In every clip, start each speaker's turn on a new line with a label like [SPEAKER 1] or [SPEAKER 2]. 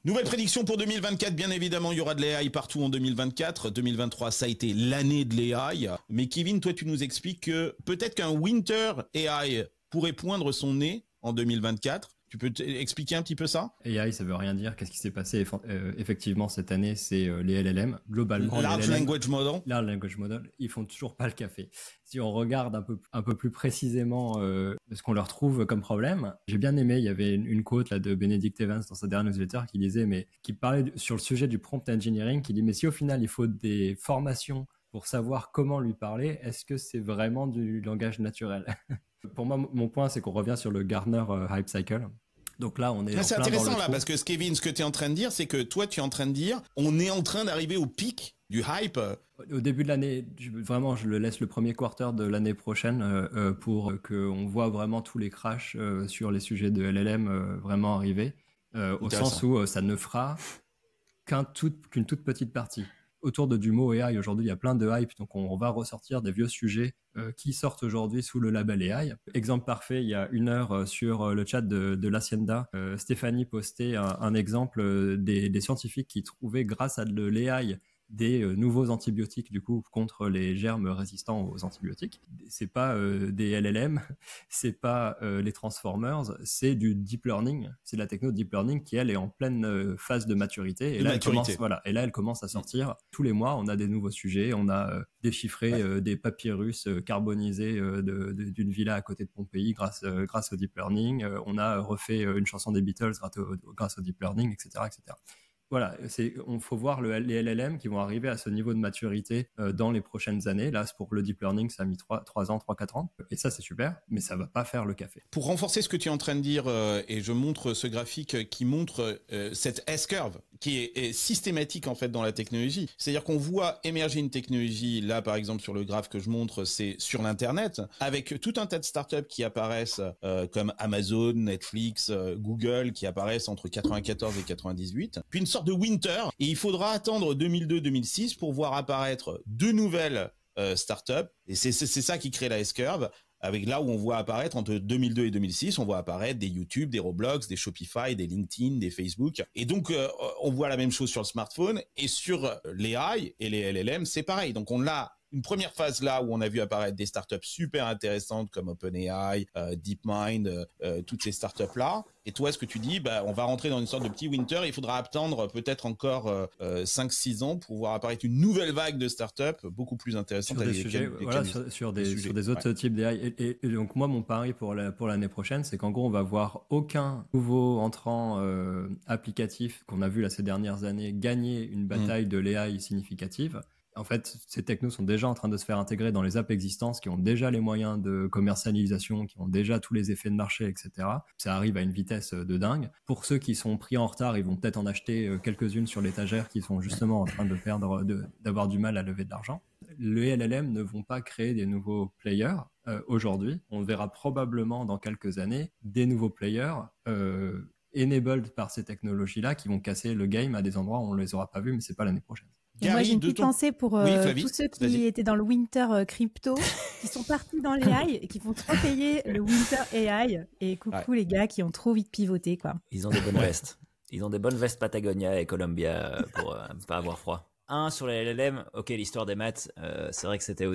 [SPEAKER 1] Nouvelle prédiction pour 2024, bien évidemment, il y aura de l'AI partout en 2024. 2023, ça a été l'année de l'AI. Mais Kevin, toi, tu nous expliques que peut-être qu'un Winter AI pourrait poindre son nez en 2024. Tu peux expliquer un petit peu ça?
[SPEAKER 2] AI, ça veut rien dire. Qu'est-ce qui s'est passé effectivement cette année? C'est les LLM. Globalement,
[SPEAKER 1] Large
[SPEAKER 2] les LLM,
[SPEAKER 1] Language Model.
[SPEAKER 2] Large Language Model, ils font toujours pas le café. Si on regarde un peu plus précisément ce qu'on leur trouve comme problème, j'ai bien aimé, il y avait une quote là de Benedict Evans dans sa dernière newsletter qui parlait sur le sujet du prompt engineering, qui dit mais si au final il faut des formations pour savoir comment lui parler, est-ce que c'est vraiment du langage naturel? Pour moi, mon point, c'est qu'on revient sur le Gartner Hype Cycle. Donc là, on est
[SPEAKER 1] c'est intéressant là, parce que Kevin, ce que tu es en train de dire, c'est que toi, tu es en train de dire, on est en train d'arriver au pic du hype.
[SPEAKER 2] Au début de l'année, vraiment, je le laisse le premier quarter de l'année prochaine pour qu'on voit vraiment tous les crashs sur les sujets de LLM vraiment arriver, au sens où ça ne fera qu'une toute petite partie. Autour du mot AI, aujourd'hui, il y a plein de hype, donc on va ressortir des vieux sujets qui sortent aujourd'hui sous le label AI. Exemple parfait, il y a une heure sur le chat de l'Hacienda, Stéphanie postait un exemple des scientifiques qui trouvaient grâce à de l'AI des nouveaux antibiotiques du coup contre les germes résistants aux antibiotiques. C'est pas des LLM, c'est pas les transformers, c'est du deep learning, c'est de la techno deep learning qui elle est en pleine phase de maturité et là elle commence à sortir tous les mois. On a des nouveaux sujets, on a déchiffré des papyrus carbonisés d'une villa à côté de Pompéi grâce au deep learning. On a refait une chanson des Beatles grâce au deep learning, etc., etc. Voilà, on faut voir les LLM qui vont arriver à ce niveau de maturité dans les prochaines années. Là, pour le deep learning, ça a mis 3 ans, 3-4 ans. Et ça, c'est super, mais ça va pas faire le café.
[SPEAKER 1] Pour renforcer ce que tu es en train de dire, et je montre ce graphique qui montre cette S-curve qui est systématique en fait dans la technologie. C'est-à-dire qu'on voit émerger une technologie, là par exemple sur le graphe que je montre, c'est sur l'Internet, avec tout un tas de startups qui apparaissent comme Amazon, Netflix, Google, qui apparaissent entre 94 et 98. Puis une sorte de winter, et il faudra attendre 2002-2006 pour voir apparaître de nouvelles startups, et c'est ça qui crée la S-curve, avec là où on voit apparaître entre 2002 et 2006, on voit apparaître des YouTube, des Roblox, des Shopify, des LinkedIn, des Facebook, et donc on voit la même chose sur le smartphone, et sur les AI et les LLM, c'est pareil. Donc on a une première phase là où on a vu apparaître des startups super intéressantes comme OpenAI, DeepMind, toutes ces startups là. Et toi, ce que tu dis, on va rentrer dans une sorte de petit winter. Il faudra attendre peut-être encore 5-6 ans pour voir apparaître une nouvelle vague de startups beaucoup plus intéressantes.
[SPEAKER 2] Sur des sujets, sur des autres types d'AI. Et donc moi, mon pari pour l'année prochaine, c'est qu'en gros, on va voir aucun nouveau entrant applicatif qu'on a vu là ces dernières années gagner une bataille de l'AI significative. En fait, ces technos sont déjà en train de se faire intégrer dans les apps existantes qui ont déjà les moyens de commercialisation, qui ont déjà tous les effets de marché, etc. Ça arrive à une vitesse de dingue. Pour ceux qui sont pris en retard, ils vont peut-être en acheter quelques-unes sur l'étagère qui sont justement en train d'avoir du mal à lever de l'argent. Les LLM ne vont pas créer des nouveaux players aujourd'hui. On verra probablement dans quelques années des nouveaux players enabled par ces technologies-là qui vont casser le game à des endroits où on ne les aura pas vus, mais c'est pas l'année prochaine.
[SPEAKER 3] Et moi, j'ai une petite pensée pour tous ceux qui étaient dans le Winter crypto, qui sont partis dans l'AI et qui vont trop payer le Winter AI. Et coucou les gars qui ont trop vite pivoté, quoi.
[SPEAKER 4] Ils ont des bonnes vestes. Ils ont des bonnes vestes Patagonia et Columbia pour pas avoir froid. Sur les LLM, ok, l'histoire des maths, c'est vrai que c'était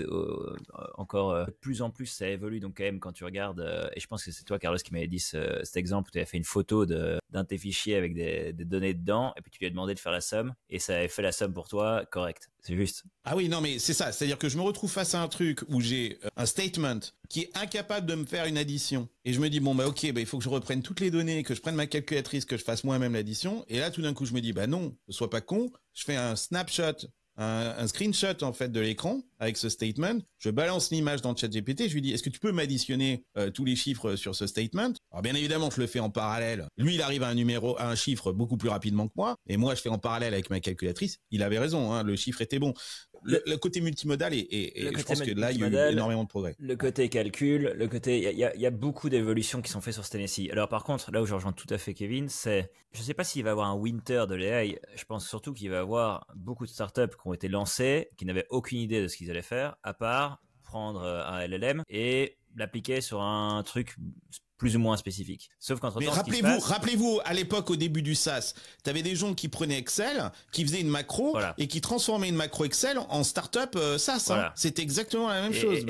[SPEAKER 4] encore de plus en plus, ça évolue. Donc quand même, quand tu regardes, et je pense que c'est toi, Carlos, qui m'avait dit cet exemple où tu avais fait une photo d'un de tes fichiers avec des données dedans, et puis tu lui as demandé de faire la somme, et ça avait fait la somme pour toi, correct. C'est juste.
[SPEAKER 1] Ah oui, non, mais c'est ça. C'est-à-dire que je me retrouve face à un truc où j'ai un statement qui est incapable de me faire une addition. Et je me dis, ok, il faut que je reprenne toutes les données, que je prenne ma calculatrice, que je fasse moi-même l'addition. Et là, tout d'un coup, je me dis, non, ne sois pas con. Je fais un snapshot, un screenshot, en fait, de l'écran avec ce statement. Je balance l'image dans ChatGPT. Je lui dis, est-ce que tu peux m'additionner tous les chiffres sur ce statement? Alors, bien évidemment, je le fais en parallèle. Lui, il arrive à un chiffre beaucoup plus rapidement que moi. Et moi, je fais en parallèle avec ma calculatrice. Il avait raison, hein, le chiffre était bon. Le côté multimodal et je pense que là, il y a eu énormément de progrès.
[SPEAKER 4] Le côté calcul, il y a beaucoup d'évolutions qui sont faites sur Tennessee. Alors par contre, là où je rejoins tout à fait Kevin, c'est, je sais pas s'il va y avoir un winter de l'AI. Je pense surtout qu'il va y avoir beaucoup de startups qui ont été lancées, qui n'avaient aucune idée de ce qu'ils allaient faire, à part prendre un LLM et l'appliquer sur un truc plus ou moins spécifiques. Sauf qu'entre-temps,
[SPEAKER 1] rappelez-vous, à l'époque, au début du SaaS, t'avais des gens qui prenaient Excel, qui faisaient une macro et qui transformaient une macro Excel en startup SaaS. Voilà. C'était exactement la même chose.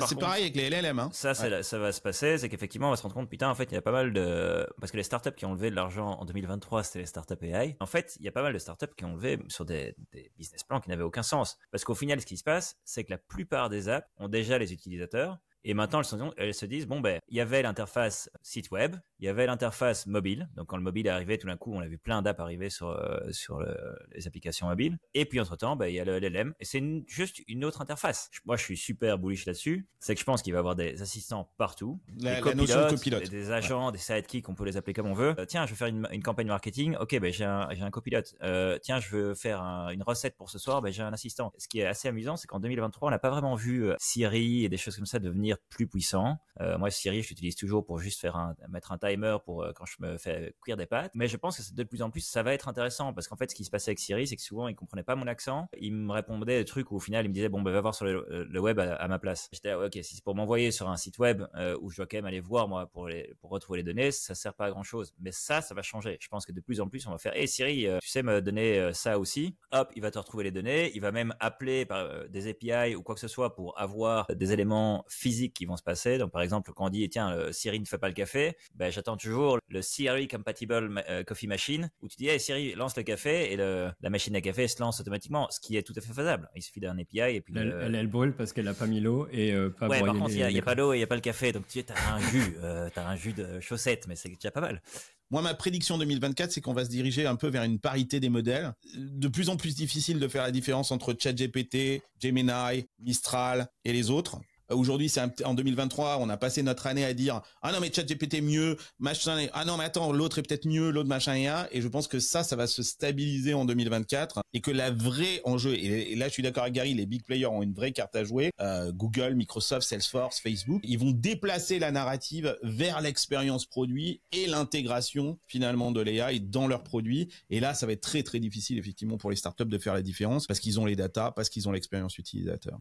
[SPEAKER 1] C'est pareil avec les LLM. Hein.
[SPEAKER 4] Ça va se passer, c'est qu'effectivement, on va se rendre compte, putain, en fait, il y a pas mal de... Parce que les startups qui ont levé de l'argent en 2023, c'était les startups AI. En fait, il y a pas mal de startups qui ont levé sur des business plans qui n'avaient aucun sens. Parce qu'au final, ce qui se passe, c'est que la plupart des apps ont déjà les utilisateurs. Et maintenant, elles se disent, il y avait l'interface site web, il y avait l'interface mobile. Donc, quand le mobile est arrivé, tout d'un coup, on a vu plein d'apps arriver sur les applications mobiles. Et puis, entre-temps, il y a le LLM. Et c'est juste une autre interface. Moi, je suis super bullish là-dessus. C'est que je pense qu'il va y avoir des assistants partout.
[SPEAKER 1] La notion de copilote.
[SPEAKER 4] Des agents, des sidekicks, on peut les appeler comme on veut. Tiens, je veux faire une campagne marketing. Ok, j'ai un copilote. Tiens, je veux faire une recette pour ce soir. J'ai un assistant. Ce qui est assez amusant, c'est qu'en 2023, on n'a pas vraiment vu Siri et des choses comme ça devenir plus puissant. Moi, Siri, je l'utilise toujours pour juste mettre un timer pour quand je me fais cuire des pâtes. Mais je pense que de plus en plus, ça va être intéressant parce qu'en fait, ce qui se passait avec Siri, c'est que souvent, il comprenait pas mon accent. Il me répondait des trucs où au final, il me disait, va voir sur le web à ma place. J'étais, ok, si c'est pour m'envoyer sur un site web où je dois quand même aller voir, moi, pour retrouver les données, ça sert pas à grand chose. Mais ça va changer. Je pense que de plus en plus, on va faire, hey Siri, tu sais me donner ça aussi. Hop, il va te retrouver les données. Il va même appeler par des API ou quoi que ce soit pour avoir des éléments physiques qui vont se passer. Donc, par exemple, quand on dit, tiens, Siri ne fait pas le café, j'attends toujours le Siri Compatible Coffee Machine où tu dis, hey Siri, lance le café et la machine à café se lance automatiquement, ce qui est tout à fait faisable. Il suffit d'un API et puis...
[SPEAKER 2] Elle brûle parce qu'elle a pas mis l'eau et pas broyé.
[SPEAKER 4] Par contre, il n'y a pas l'eau et il n'y a pas le café. Donc, tu as un jus de chaussettes, mais c'est déjà pas mal.
[SPEAKER 1] Moi, ma prédiction 2024, c'est qu'on va se diriger un peu vers une parité des modèles. De plus en plus difficile de faire la différence entre ChatGPT, Gemini, Mistral et les autres. Aujourd'hui, en 2023, on a passé notre année à dire « Ah non, mais ChatGPT mieux, machin, ah non, mais attends, l'autre est peut-être mieux, l'autre machin et un ». Et je pense que ça va se stabiliser en 2024 et que la vraie enjeu, et là je suis d'accord avec Gary, les big players ont une vraie carte à jouer, Google, Microsoft, Salesforce, Facebook, ils vont déplacer la narrative vers l'expérience produit et l'intégration finalement de l'AI dans leurs produits. Et là, ça va être très très difficile effectivement pour les startups de faire la différence parce qu'ils ont les datas, parce qu'ils ont l'expérience utilisateur.